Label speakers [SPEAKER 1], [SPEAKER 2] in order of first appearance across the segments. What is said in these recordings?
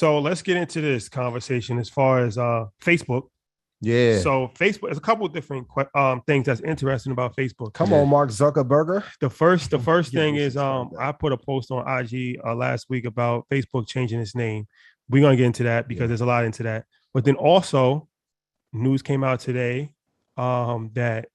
[SPEAKER 1] So let's get into this conversation as far as Facebook.
[SPEAKER 2] Yeah.
[SPEAKER 1] So Facebook, there's a couple of different things that's interesting about Facebook.
[SPEAKER 3] Come on, Mark Zuckerberg.
[SPEAKER 1] The first thing is I put a post on IG last week about Facebook changing its name. We're gonna get into that because there's a lot into that. But then also, news came out today that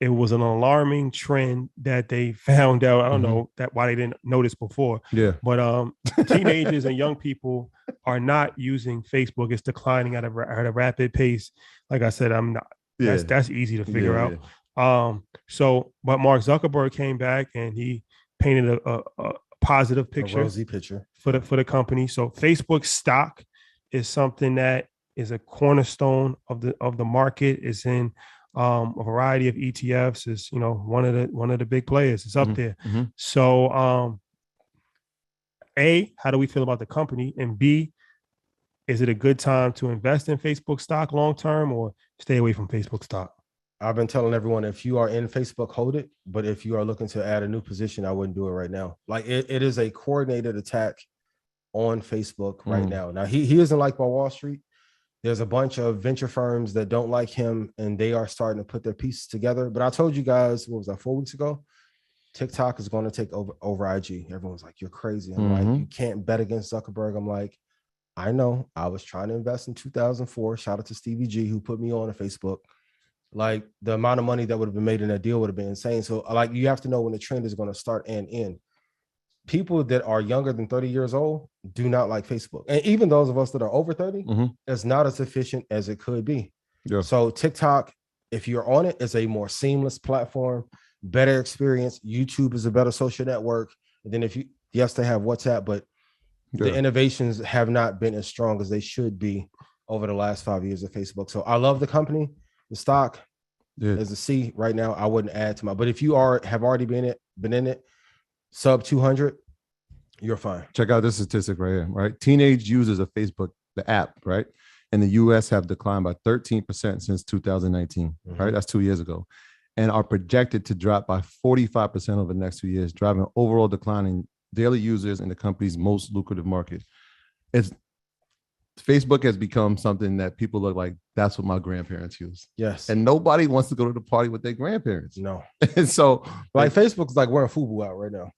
[SPEAKER 1] it was an alarming trend that they found out. I don't know that why they didn't notice before.
[SPEAKER 2] Yeah.
[SPEAKER 1] But teenagers and young people are not using Facebook. It's declining at a rapid pace. Like I said, I'm not.
[SPEAKER 2] Yeah.
[SPEAKER 1] That's easy to figure out.
[SPEAKER 2] Yeah.
[SPEAKER 1] But Mark Zuckerberg came back and he painted a positive picture,
[SPEAKER 3] a rosy picture
[SPEAKER 1] for the company. So Facebook stock is something that is a cornerstone of the market. It's in a variety of ETFs. Is one of the big players. It's up there.
[SPEAKER 2] Mm-hmm.
[SPEAKER 1] So A, how do we feel about the company? And B, is it a good time to invest in Facebook stock long term or stay away from Facebook stock?
[SPEAKER 3] I've been telling everyone, if you are in Facebook, hold it. But if you are looking to add a new position, I wouldn't do it right now. Like it is a coordinated attack on Facebook right now. Now he isn't liked by Wall Street. There's a bunch of venture firms that don't like him and they are starting to put their pieces together. But I told you guys, what was that, 4 weeks ago? TikTok is going to take over IG. Everyone's like, you're crazy. I'm like, you can't bet against Zuckerberg. I'm like, I know. I was trying to invest in 2004. Shout out to Stevie G who put me on Facebook. Like the amount of money that would have been made in that deal would have been insane. So like you have to know when the trend is going to start and end. People that are younger than 30 years old do not like Facebook. And even those of us that are over 30, it's not as efficient as it could be.
[SPEAKER 2] Yeah.
[SPEAKER 3] So TikTok, if you're on it, is a more seamless platform, better experience. YouTube is a better social network. And then they have WhatsApp, but the innovations have not been as strong as they should be over the last 5 years of Facebook. So I love the company. The stock is a C right now. I wouldn't add to but if you have already been in it, sub 200, you're fine.
[SPEAKER 2] Check out this statistic right here, right? Teenage users of Facebook, the app, right, in the US have declined by 13% since 2019, right? That's 2 years ago, and are projected to drop by 45% over the next 2 years, driving overall decline in daily users in the company's most lucrative market. Facebook has become something that people look like, that's what my grandparents use.
[SPEAKER 3] Yes.
[SPEAKER 2] And nobody wants to go to the party with their grandparents.
[SPEAKER 3] No.
[SPEAKER 2] And so
[SPEAKER 3] like Facebook's like wearing FUBU out right now.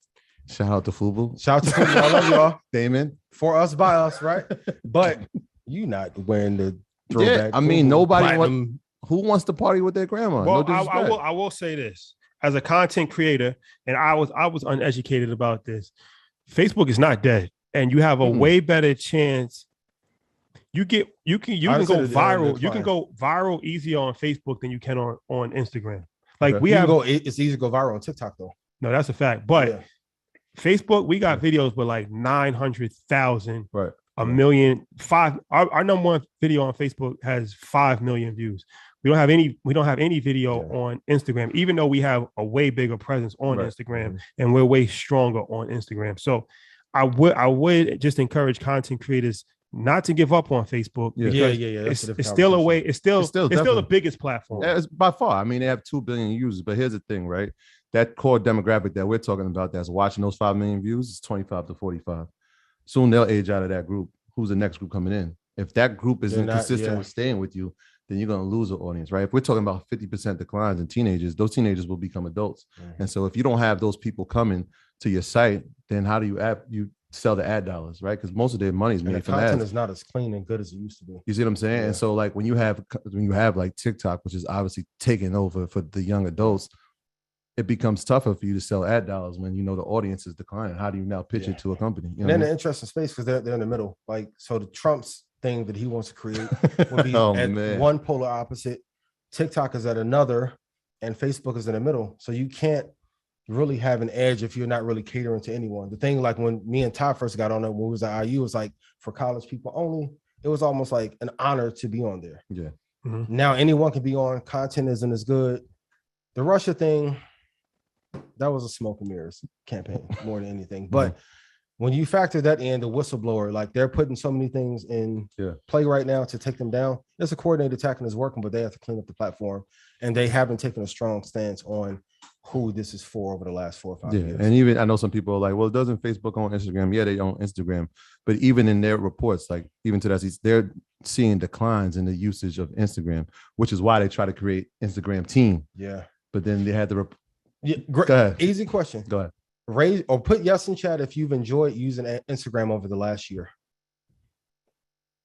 [SPEAKER 2] Shout out to FUBU.
[SPEAKER 3] Shout out to FUBU. I love y'all.
[SPEAKER 2] Damon.
[SPEAKER 3] For us, by us, right? But you not wearing the throwback.
[SPEAKER 2] Yeah, I mean, who wants to party with their grandma?
[SPEAKER 1] Well, no I will say this. As a content creator, and I was uneducated about this, Facebook is not dead. And you have a way better chance. You can go viral. You can go viral easier on Facebook than you can on Instagram. Like
[SPEAKER 3] it's easy to go viral on TikTok though.
[SPEAKER 1] No, that's a fact. But Facebook, we got videos with like 900,000,
[SPEAKER 2] right?
[SPEAKER 1] A million, five. Our number one video on Facebook has 5 million views. We don't have any video on Instagram, even though we have a way bigger presence on Instagram and we're way stronger on Instagram. So I would just encourage content creators not to give up on Facebook. It's still a way. It's still the biggest platform.
[SPEAKER 2] Yeah, it's by far. I mean, they have 2 billion users, but here's the thing, right? That core demographic that we're talking about that's watching those 5 million views is 25 to 45. Soon they'll age out of that group. Who's the next group coming in? If that group isn't consistent with staying with you, then you're going to lose an audience, right? If we're talking about 50% declines in teenagers, those teenagers will become adults. And so if you don't have those people coming to your site, then how do you sell the ad dollars, right? Because most of their money is made from ads.
[SPEAKER 3] Content is not as clean and good as it used to be.
[SPEAKER 2] You see what I'm saying? And so like when you have like TikTok, which is obviously taking over for the young adults, it becomes tougher for you to sell ad dollars when you know the audience is declining. How do you now pitch it to a company? You know,
[SPEAKER 3] and then the interesting space because they're in the middle. Like so, the Trump's thing that he wants to create will be at one polar opposite. TikTok is at another, and Facebook is in the middle. So you can't really have an edge if you're not really catering to anyone. The thing, like when me and Ty first got on it, when we was at IU, it was like for college people only. It was almost like an honor to be on there.
[SPEAKER 2] Yeah.
[SPEAKER 3] Now anyone can be on. Content isn't as good. The Russia thing, that was a smoke and mirrors campaign more than anything. But when you factor that in, the whistleblower, like they're putting so many things in play right now to take them down. It's a coordinated attack and it's working, but they have to clean up the platform. And they haven't taken a strong stance on who this is for over the last 4 or 5
[SPEAKER 2] Yeah,
[SPEAKER 3] years.
[SPEAKER 2] and even I know some people are like, well, doesn't Facebook own Instagram? Yeah, they own Instagram, but even in their reports, like even to that, they're seeing declines in the usage of Instagram, which is why they try to create Instagram team.
[SPEAKER 3] Yeah,
[SPEAKER 2] but then they had to.
[SPEAKER 3] Yeah, great.
[SPEAKER 2] Go ahead.
[SPEAKER 3] Easy question.
[SPEAKER 2] Go ahead.
[SPEAKER 3] Raise or put yes in chat if you've enjoyed using Instagram over the last year.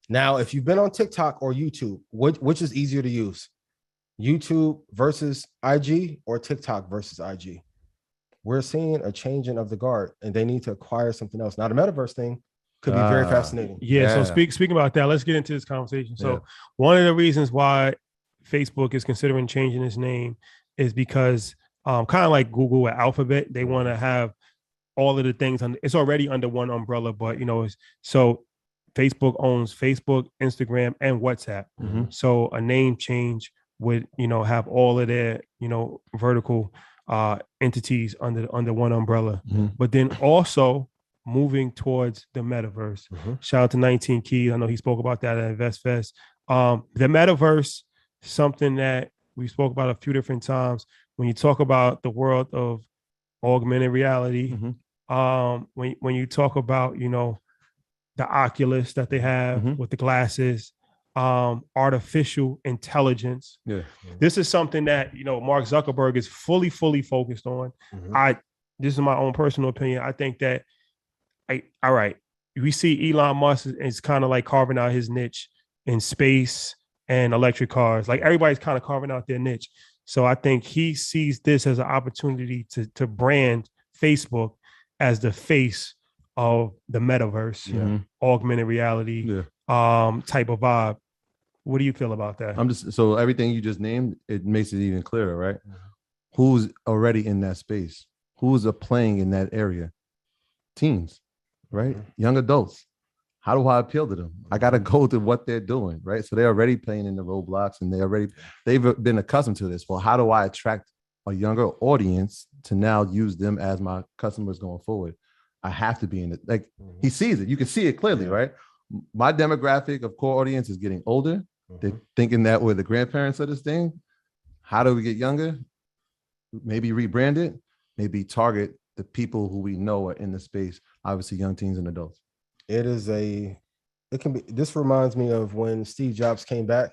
[SPEAKER 3] Now, if you've been on TikTok or YouTube, which is easier to use? YouTube versus IG or TikTok versus IG? We're seeing a changing of the guard, and they need to acquire something else. Now, the metaverse thing could be very fascinating.
[SPEAKER 1] Yeah. So speaking about that, let's get into this conversation. So one of the reasons why Facebook is considering changing its name is because kind of like Google at Alphabet, they want to have all of the things it's already under one umbrella, but so Facebook owns Facebook, Instagram, and WhatsApp.
[SPEAKER 2] Mm-hmm.
[SPEAKER 1] So a name change would, have all of their, vertical entities under one umbrella.
[SPEAKER 2] Mm-hmm.
[SPEAKER 1] But then also moving towards the metaverse.
[SPEAKER 3] Mm-hmm.
[SPEAKER 1] Shout out to 19 Keys. I know he spoke about that at InvestFest. The metaverse, something that we spoke about a few different times. When you talk about the world of augmented reality, when you talk about, the Oculus that they have with the glasses, artificial intelligence.
[SPEAKER 2] Yeah.
[SPEAKER 1] This is something that, Mark Zuckerberg is fully focused on. This is my own personal opinion. I think that, all right, we see Elon Musk is kind of like carving out his niche in space and electric cars. Like everybody's kind of carving out their niche. So I think he sees this as an opportunity to brand Facebook as the face of the metaverse, augmented reality type of vibe. What do you feel about that?
[SPEAKER 2] So everything you just named, it makes it even clearer, right? Who's already in that space? Who's playing in that area? Teens, right? Young adults. How do I appeal to them? I got to go to what they're doing, right? So they're already playing in the Roblox and they've been accustomed to this. Well, how do I attract a younger audience to now use them as my customers going forward? I have to be in it. Like he sees it. You can see it clearly, right? My demographic of core audience is getting older. They're thinking that we're the grandparents of this thing. How do we get younger? Maybe rebrand it, maybe target the people who we know are in the space, obviously young teens and adults.
[SPEAKER 3] This reminds me of when Steve Jobs came back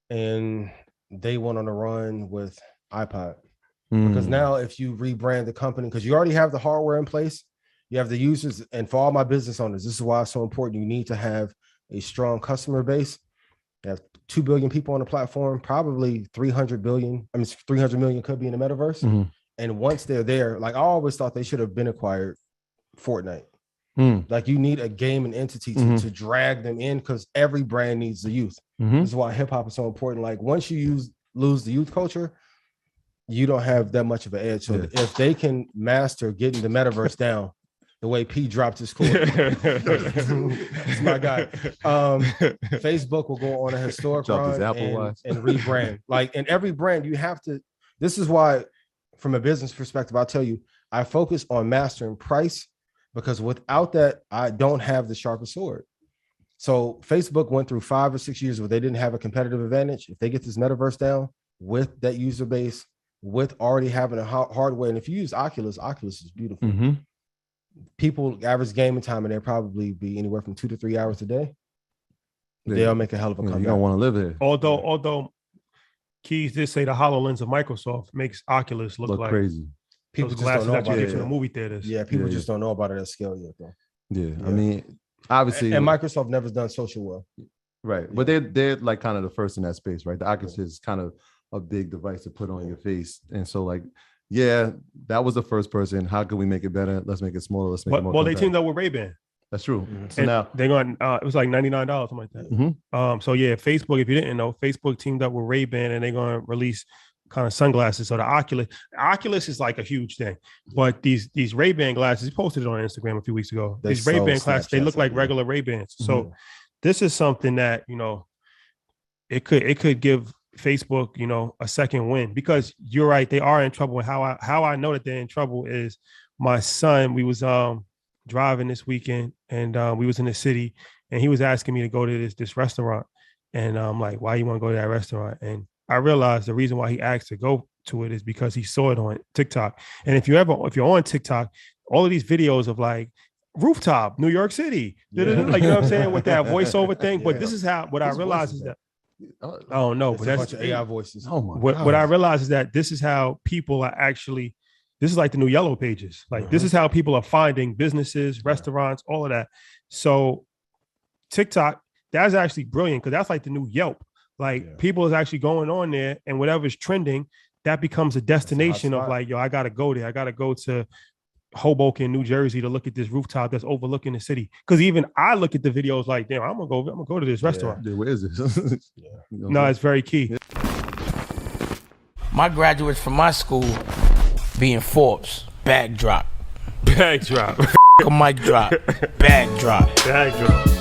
[SPEAKER 3] and they went on a run with iPod. Because now if you rebrand the company, because you already have the hardware in place, you have the users, and for all my business owners, this is why it's so important. You need to have a strong customer base. You have 2 billion people on the platform, probably 300 million could be in the metaverse. And once they're there, like I always thought they should have been acquired Fortnite. Like you need a gaming entity to drag them in because every brand needs the youth. This is why hip hop is so important. Like once you lose the youth culture, you don't have that much of an edge. So if they can master getting the metaverse down, the way P dropped his core, it's my guy. Facebook will go on a historic run and rebrand. Like in every brand, you have to. This is why, from a business perspective, I'll tell you, I focus on mastering price because without that, I don't have the sharpest sword. So Facebook went through 5 or 6 years where they didn't have a competitive advantage. If they get this metaverse down with that user base, with already having a hardware, and if you use Oculus is beautiful. People average gaming time and they'll probably be anywhere from 2 to 3 hours a day. They'll make a hell of a comeback.
[SPEAKER 2] You don't want to live there.
[SPEAKER 1] Although Keys did say the HoloLens of Microsoft makes Oculus look like
[SPEAKER 2] crazy.
[SPEAKER 1] People just don't know about it in the movie theaters.
[SPEAKER 3] Yeah, people just don't know about it at scale yet, though.
[SPEAKER 2] Yeah, I mean, obviously,
[SPEAKER 3] and Microsoft never done social well,
[SPEAKER 2] right? But they're like kind of the first in that space, right? The Oculus is kind of a big device to put on your face, and so like, yeah, that was the first person. How can we make it better? Let's make it smaller. Let's make it more.
[SPEAKER 1] Well, they teamed up with Ray-Ban.
[SPEAKER 2] That's true. So
[SPEAKER 1] and
[SPEAKER 2] now
[SPEAKER 1] they're going. It was like $99, something like that. So yeah, Facebook. If you didn't know, Facebook teamed up with Ray-Ban, and they're going to release kind of sunglasses. So the Oculus is like a huge thing, but these Ray-Ban glasses, he posted it on Instagram a few weeks ago. These Ray-Ban glasses, they look like regular Ray-Bans. So this is something that it could give Facebook a second win, because you're right, they are in trouble. And how I know that they're in trouble is my son. We was driving this weekend, and we was in the city, and he was asking me to go to this restaurant, and I'm like, why you want to go to that restaurant? And I realized the reason why he asked to go to it is because he saw it on TikTok. And if you're on TikTok, all of these videos of like rooftop, New York City, like, you know what I'm saying, with that voiceover thing. But this is how what I realize is that I don't know, but
[SPEAKER 3] that's a bunch of AI voices.
[SPEAKER 2] Oh my
[SPEAKER 1] what I realize is that this is how people are actually. This is like the new Yellow Pages. Like this is how people are finding businesses, restaurants, all of that. So TikTok, that's actually brilliant because that's like the new Yelp. Like people is actually going on there, and whatever's trending, that becomes a destination of like, yo, I gotta go there. I gotta go to Hoboken, New Jersey to look at this rooftop that's overlooking the city. Because even I look at the videos like, damn, I'm gonna go to this restaurant.
[SPEAKER 2] Yeah, where is this?
[SPEAKER 1] No, it's very key.
[SPEAKER 4] My graduates from my school being Forbes, bag drop.
[SPEAKER 1] Bag drop.
[SPEAKER 4] A mic drop, bag drop.
[SPEAKER 1] Bag drop.